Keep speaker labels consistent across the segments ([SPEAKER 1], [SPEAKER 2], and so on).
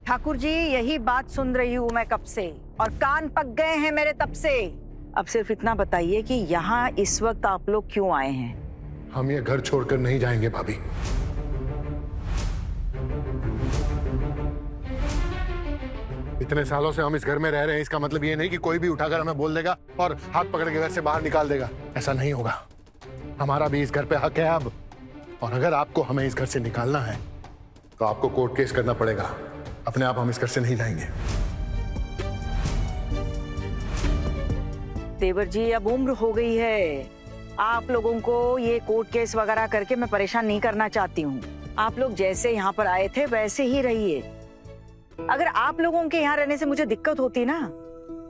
[SPEAKER 1] ठाकुर जी, यही बात सुन रही हूँ मैं कब से, और कान पक गए हैं मेरे तब से। अब सिर्फ इतना बताइए कि यहाँ इस वक्त आप लोग क्यों आए हैं?
[SPEAKER 2] हम ये घर छोड़कर नहीं जाएंगे भाभी। इतने सालों से हम इस घर में रह रहे हैं, इसका मतलब ये नहीं कि कोई भी उठाकर हमें बोल देगा और हाथ पकड़ के घर से बाहर निकाल देगा। ऐसा नहीं होगा। हमारा भी इस घर पे हक है अब, और अगर आपको हमें इस घर से निकालना है तो आपको कोर्ट केस करना पड़ेगा। अपने आप हम इस घर से नहीं जाएंगे।
[SPEAKER 1] देवर जी, अब उम्र हो गई है, आप लोगों को ये कोर्ट केस वगैरह करके मैं परेशान नहीं करना चाहती हूँ। आप लोग जैसे यहाँ पर आए थे वैसे ही रहिए। अगर आप लोगों के यहाँ रहने से मुझे दिक्कत होती ना,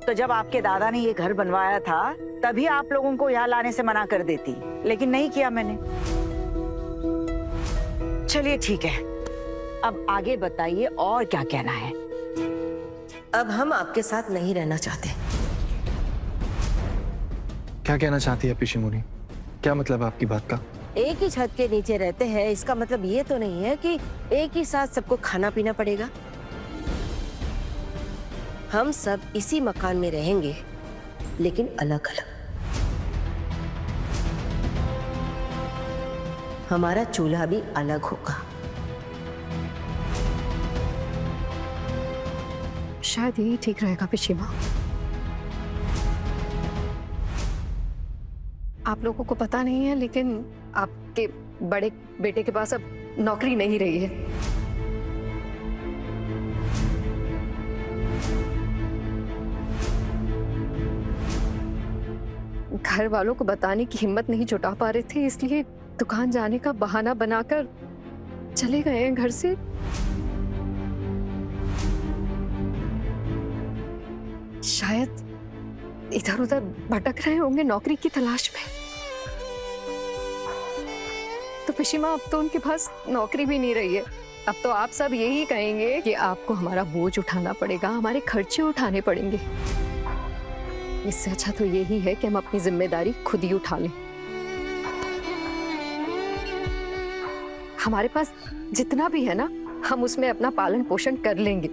[SPEAKER 1] तो जब आपके दादा ने ये घर बनवाया था तभी आप लोगों को यहाँ लाने से मना कर देती, लेकिन नहीं किया मैंने। चलिए ठीक है, अब आगे बताइए और क्या कहना है।
[SPEAKER 3] अब हम आपके साथ नहीं रहना चाहते।
[SPEAKER 4] क्या कहना चाहती है पिशी मुनी? क्या मतलब आपकी बात का?
[SPEAKER 3] एक ही छत के नीचे रहते हैं, इसका मतलब ये तो नहीं है कि एक ही साथ सबको खाना पीना पड़ेगा। हम सब इसी मकान में रहेंगे, लेकिन अलग अलग। हमारा चूल्हा भी अलग होगा।
[SPEAKER 5] शायद यही ठीक रहेगा पिशी माँ। आप लोगों को पता नहीं है, लेकिन आपके बड़े बेटे के पास अब नौकरी नहीं रही है। घर वालों को बताने की हिम्मत नहीं जुटा पा रहे थे, इसलिए दुकान जाने का बहाना बनाकर चले गए हैं घर से। शायद इधर उधर भटक रहे होंगे नौकरी की तलाश में। तो पिशी माँ, अब तो उनके पास नौकरी भी नहीं रही है। अब तो आप सब यही कहेंगे कि आपको हमारा बोझ उठाना पड़ेगा, हमारे खर्चे उठाने पड़ेंगे। इससे अच्छा तो यही है कि हम अपनी जिम्मेदारी खुद ही उठा लें। हमारे पास जितना भी है ना, हम उसमें अपना पालन पोषण कर लेंगे।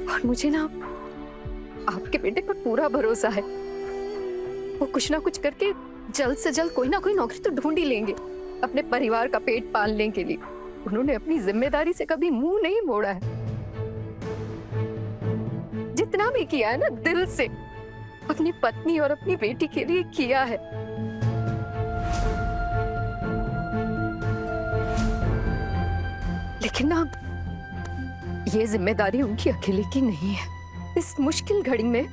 [SPEAKER 5] और मुझे ना आपके बेटे पर पूरा भरोसा है। वो कुछ ना कुछ करके जल्द से जल्द कोई ना कोई नौकरी तो ढूंढ ही लेंगे, अपने परिवार का पेट पालने के लिए। उन्होंने अपनी जिम्मेदारी से कभी मुंह नहीं मोड़ा है। जितना भी किया है ना, दिल से अपनी पत्नी और अपनी बेटी के लिए किया है। लेकिन ना, ये जिम्मेदारी उनकी अकेले की नहीं है। इस मुश्किल घड़ी में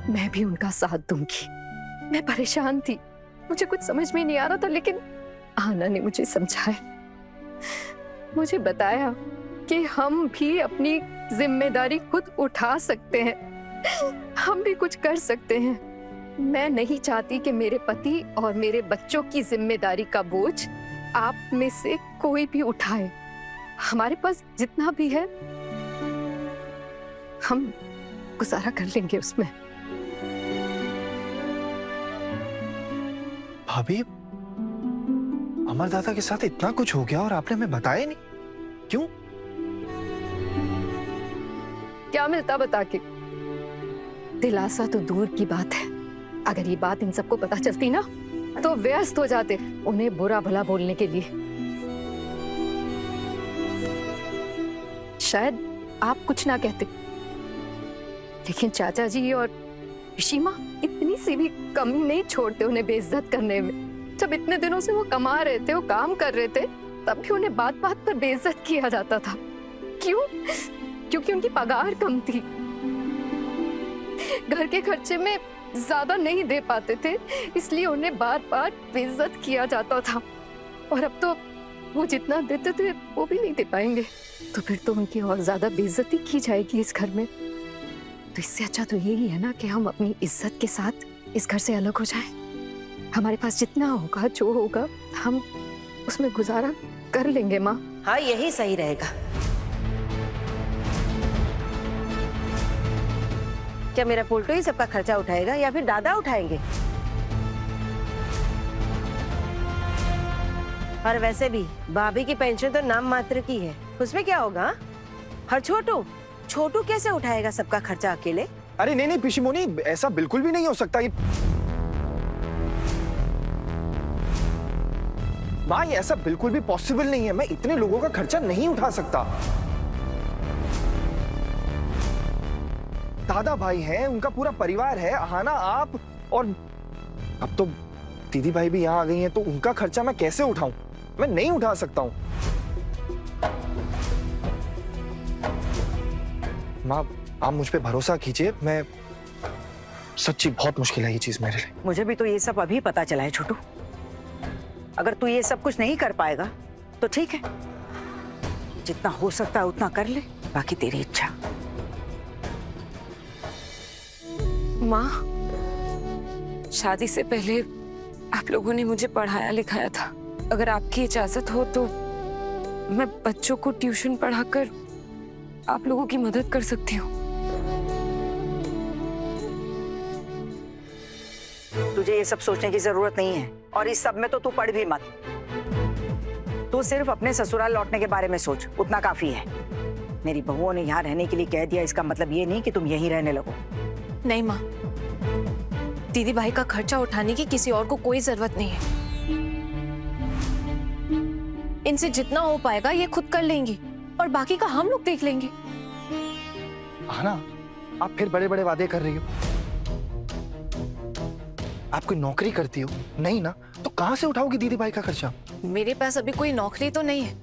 [SPEAKER 5] मैं भी उनका साथ दूंगी। मैं परेशान थी, मुझे कुछ समझ में नहीं आ रहा था, लेकिन आना ने मुझे समझाया, मुझे बताया कि हम भी अपनी जिम्मेदारी खुद उठा सकते हैं, हम भी कुछ कर सकते हैं। मैं नहीं चाहती कि मेरे पति और मेरे बच्चों की जिम्मेदारी का बोझ आप में से कोई भी उठाए। हमारे पास जितना भी है हम गुजारा कर लेंगे उसमें।
[SPEAKER 4] भाभी, अमरदाता के साथ इतना कुछ हो गया और आपने हमें बताया नहीं, क्यों?
[SPEAKER 5] क्या मिलता बता के? दिलासा तो दूर की बात है, अगर ये बात इन सबको पता चलती ना तो व्यस्त हो जाते उन्हें बुरा भला बोलने के लिए। शायद आप कुछ ना कहते, लेकिन चाचा जी और पिशी माँ इतनी सी भी कमी नहीं छोड़ते उन्हें बेइज्जत करने में। जब इतने दिनों से वो कमा रहे थे, वो काम कर रहे थे, तब भी उन्हें बात बात पर बेइज्जत किया जाता था। क्यों? क्योंकि उनकी पगार कम थी, घर के खर्चे में ज्यादा नहीं दे पाते थे, इसलिए उन्हें बार बार बेइज्जत किया जाता था। और अब तो वो जितना देते थे वो भी नहीं दे पाएंगे, तो फिर तो उनकी और ज्यादा बेइज्जती की जाएगी इस घर में। तो इससे अच्छा तो यही है ना कि हम अपनी इज्जत के साथ इस घर से अलग हो जाएं। हमारे पास जितना होगा, जो होगा, हम उसमें गुजारा कर लेंगे माँ।
[SPEAKER 3] हाँ, यही सही रहेगा। क्या मेरा पुलटू ही सबका खर्चा उठाएगा या फिर दादा उठाएंगे? और वैसे भी भाभी की पेंशन तो नाम मात्र की है, उसमें क्या होगा? हाँ? और छोटू छोटू कैसे उठाएगा सबका खर्चा अकेले?
[SPEAKER 4] अरे नहीं नहीं पिशीमोनी, ऐसा बिल्कुल भी नहीं हो सकता। माँ, ये ऐसा बिल्कुल भी पॉसिबल नहीं है। मैं इतने लोगों का खर्चा नहीं उठा सकता। दादा भाई हैं, उनका पूरा परिवार है, आहाना आप, और अब तो दीदी भाई भी यहाँ आ गई हैं, तो उनका खर्चा मैं कैसे उठाऊं? मैं नहीं उठा सकता हूं। माँ, आप मुझ पे भरोसा कीजिए। मैं सच्ची बहुत मुश्किल है ये चीज मेरे लिए।
[SPEAKER 1] मुझे भी तो ये सब अभी पता चला है छोटू। अगर तू ये सब कुछ नहीं कर पाएगा तो ठीक है, जितना हो सकता है उतना कर ले, बाकी तेरी इच्छा।
[SPEAKER 6] माँ, शादी से पहले आप लोगों ने मुझे पढ़ाया लिखाया था। अगर आपकी इजाजत हो तो मैं बच्चों को ट्यूशन पढ़ाकर आप लोगों की मदद कर सकती हूँ।
[SPEAKER 1] तुझे ये सब सोचने की जरूरत नहीं है, और इस सब में तो तू पढ़ भी मत। तू सिर्फ अपने ससुराल लौटने के बारे में सोच, उतना काफी है। मेरी बहुओं ने यहाँ रहने के लिए कह दिया, इसका मतलब ये नहीं कि तुम यहीं रहने लगो।
[SPEAKER 6] नहीं माँ, दीदी भाई का खर्चा उठाने की किसी और को कोई जरूरत नहीं है। इनसे जितना हो पाएगा ये खुद कर लेंगी, और बाकी का हम लोग देख लेंगे।
[SPEAKER 4] आहाना, आप फिर बड़े बड़े वादे कर रही हो। आप कोई नौकरी करती हो? नहीं ना, तो कहां से उठाओगी दीदी भाई का खर्चा?
[SPEAKER 6] मेरे पास अभी कोई नौकरी तो नहीं है,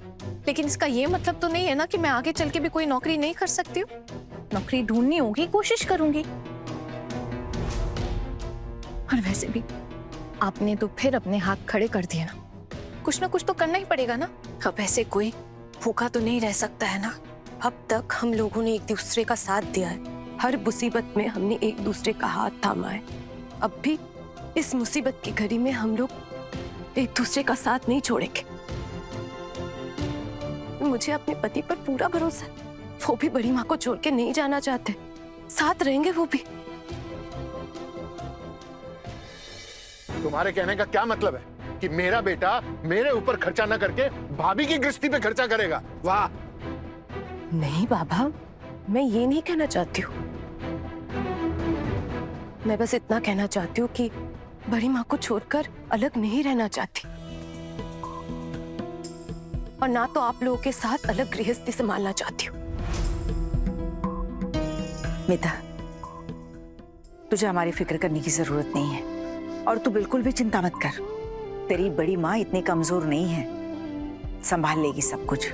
[SPEAKER 6] लेकिन इसका ये मतलब तो नहीं है ना कि मैं आगे चल के भी कोई नौकरी नहीं कर सकती हूँ। नौकरी ढूंढनी होगी, कोशिश करूंगी। और वैसे भी आपने तो फिर अपने हाथ खड़े कर दिए ना, कुछ तो करना ही पड़ेगा ना। अब ऐसे कोई भूखा तो नहीं रह सकता है ना। अब तक हम लोगों ने एक दूसरे का साथ दिया है, हर मुसीबत में हमने एक दूसरे का हाथ थामा है। अब भी इस मुसीबत की घड़ी में हम लोग एक दूसरे का साथ नहीं छोड़ेंगे। मुझे अपने पति पर पूरा भरोसा है, वो भी बड़ी माँ को छोड़ के नहीं जाना चाहते, साथ रहेंगे वो भी।
[SPEAKER 2] तुम्हारे कहने का क्या मतलब है कि मेरा बेटा मेरे ऊपर खर्चा न करके भाभी की गृहस्थी पे खर्चा करेगा? वाह!
[SPEAKER 6] नहीं बाबा, मैं ये नहीं कहना चाहती हूँ। मैं बस इतना कहना चाहती हूँ कि बड़ी माँ को छोड़कर अलग नहीं रहना चाहती, और ना तो आप लोगों के साथ अलग गृहस्थी संभालना चाहती हूँ।
[SPEAKER 1] मिता, तुझे हमारी फिक्र करने की जरूरत नहीं है, और तू बिल्कुल भी चिंता मत कर। तेरी बड़ी माँ इतनी कमजोर नहीं है, संभाल लेगी सब कुछ।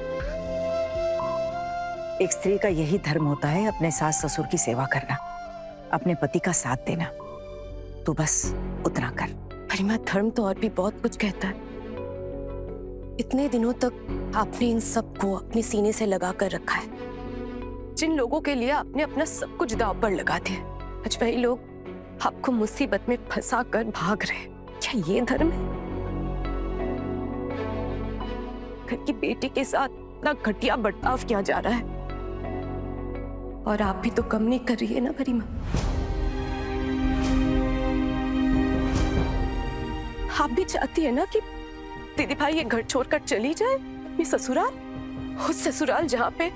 [SPEAKER 1] एक स्त्री का यही धर्म होता है, अपने सास ससुर की सेवा करना, अपने पति का साथ देना। तू बस उतना कर।
[SPEAKER 6] बड़ी माँ, धर्म तो और भी बहुत कुछ कहता है। इतने दिनों तक आपने इन सब को अपने सीने से लगा कर रखा है। जिन लोगों के लिए आपने अपना सब कुछ दांव पर लगा दिया, आज वही लोग आपको मुसीबत में फंसा कर भाग रहे। क्या ये धर्म है? घर की बेटी के साथ इतना घटिया बर्ताव किया जा रहा है, और आप भी तो कम नहीं कर रही है ना बड़ी माँ। आप भी चाहती है ना कि दीदी भाई ये घर छोड़कर चली जाए अपने ससुराल, उस ससुराल जहाँ पे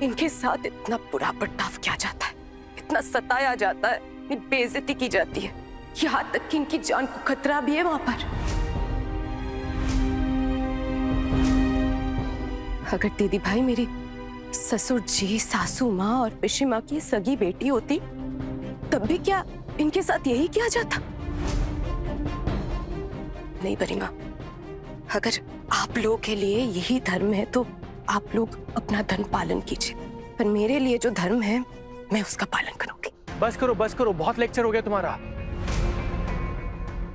[SPEAKER 6] इनके साथ इतना बुरा बर्ताव किया जाता है, इतना सताया जाता है, बेइज्जती की जाती है, यहाँ तक कि इनकी जान को खतरा भी है वहां पर। अगर दीदी भाई मेरी ससुर जी, सासू माँ और पिशी माँ की सगी बेटी होती, तब भी क्या इनके साथ यही किया जाता? नहीं बड़ी माँ, अगर आप लोगों के लिए यही धर्म है तो आप लोग अपना धर्म पालन कीजिए, पर मेरे लिए जो धर्म है मैं उसका पालन करूंगी।
[SPEAKER 7] बस करो, बहुत लेक्चर हो गया तुम्हारा।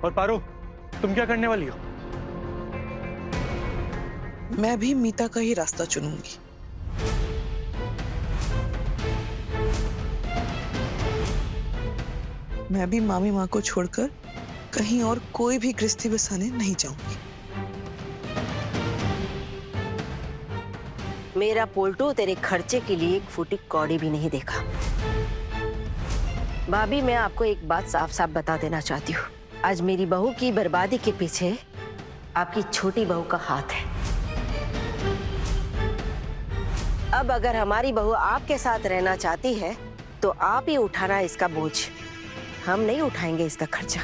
[SPEAKER 7] और पारो, तुम क्या करने वाली हो?
[SPEAKER 8] मैं भी मीता का ही रास्ता चुनूंगी। मैं भी मामी माँ को छोड़कर कहीं और कोई भी गृहस्थी बसाने नहीं जाऊंगी।
[SPEAKER 3] मेरा पोल्टू तेरे खर्चे के लिए एक फूटी कौड़ी भी नहीं देखा। भाभी, मैं आपको एक बात साफ साफ बता देना चाहती हूँ, आज मेरी बहू की बर्बादी के पीछे आपकी छोटी बहू का हाथ है। अब अगर हमारी बहू आपके साथ रहना चाहती है तो आप ही उठाना इसका बोझ, हम नहीं उठाएंगे इसका खर्चा।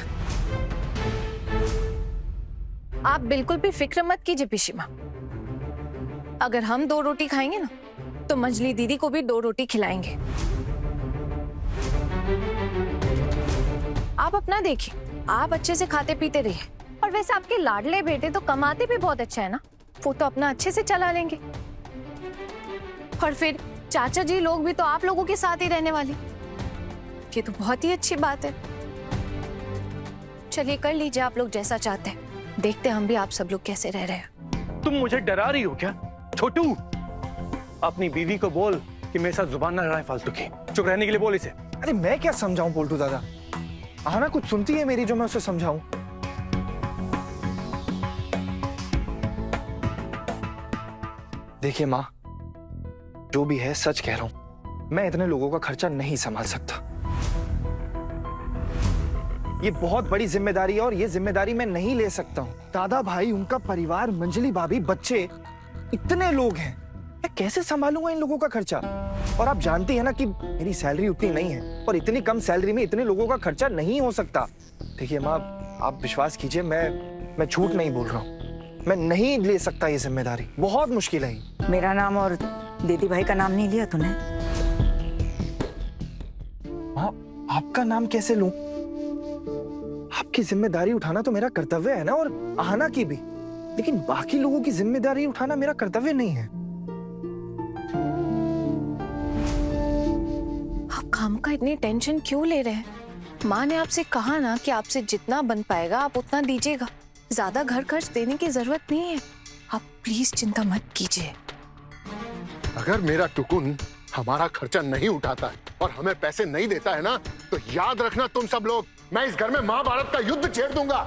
[SPEAKER 6] आप बिल्कुल भी फिक्र मत कीजिए पिशीमा। अगर हम 2 रोटी खाएंगे ना तो मंजली दीदी को भी 2 रोटी खिलाएंगे। आप अपना देखिए, आप अच्छे से खाते पीते रहिए। और वैसे आपके लाडले बेटे तो कमाते भी बहुत अच्छा है ना, वो तो अपना अच्छे से चला लेंगे। और फिर चाचा जी लोग भी तो आप लोगों के साथ ही रहने वाले, ये तो बहुत ही अच्छी बात है। चलिए कर लीजिए आप लोग जैसा चाहते हैं, देखते हम भी आप सब लोग कैसे रह रहे हैं।
[SPEAKER 7] तुम मुझे डरा रही हो क्या? छोटू, अपनी बीवी को बोल कि मेरे साथ जुबान ना लड़ाए फालतू की। चुप रहने के लिए बोल इसे।
[SPEAKER 4] अरे मैं क्या समझाऊं पोल्टू दादा? आहाना कुछ सुनती है मेरी जो मैं उसे समझाऊं? देखिए माँ, जो भी है सच कह रहा हूं, मैं इतने लोगों का खर्चा नहीं संभाल सकता। ये बहुत बड़ी जिम्मेदारी है और ये जिम्मेदारी मैं नहीं ले सकता हूँ। दादा भाई, उनका परिवार, मंजली भाभी, बच्चे, इतने लोग हैं, मैं कैसे संभालूंगा इन लोगों का खर्चा? और आप जानती है ना कि मेरी सैलरी उतनी नहीं है और इतनी कम सैलरी में इतने लोगों का खर्चा नहीं हो सकता। देखिए माँ, आप विश्वास कीजिए, मैं झूठ नहीं बोल रहा हूँ, मैं नहीं ले सकता ये जिम्मेदारी, बहुत मुश्किल है।
[SPEAKER 1] मेरा नाम और दीदी भाई का नाम नहीं लिया तूने?
[SPEAKER 4] माँ, आपका नाम कैसे लूं? आपकी जिम्मेदारी उठाना तो मेरा कर्तव्य है ना, और आहाना की भी, लेकिन बाकी लोगों की जिम्मेदारी उठाना मेरा कर्तव्य नहीं है।
[SPEAKER 6] आप काम का इतनी टेंशन क्यों ले रहे हैं? माँ ने आपसे कहा ना कि आपसे जितना बन पाएगा आप उतना दीजिएगा, ज्यादा घर खर्च देने की जरूरत नहीं है। आप प्लीज चिंता मत कीजिए।
[SPEAKER 2] अगर मेरा टुकुन हमारा खर्चा नहीं उठाता है और हमें पैसे नहीं देता है ना, तो याद रखना तुम सब लोग, मैं इस घर में महाभारत का युद्ध छेड़ दूंगा।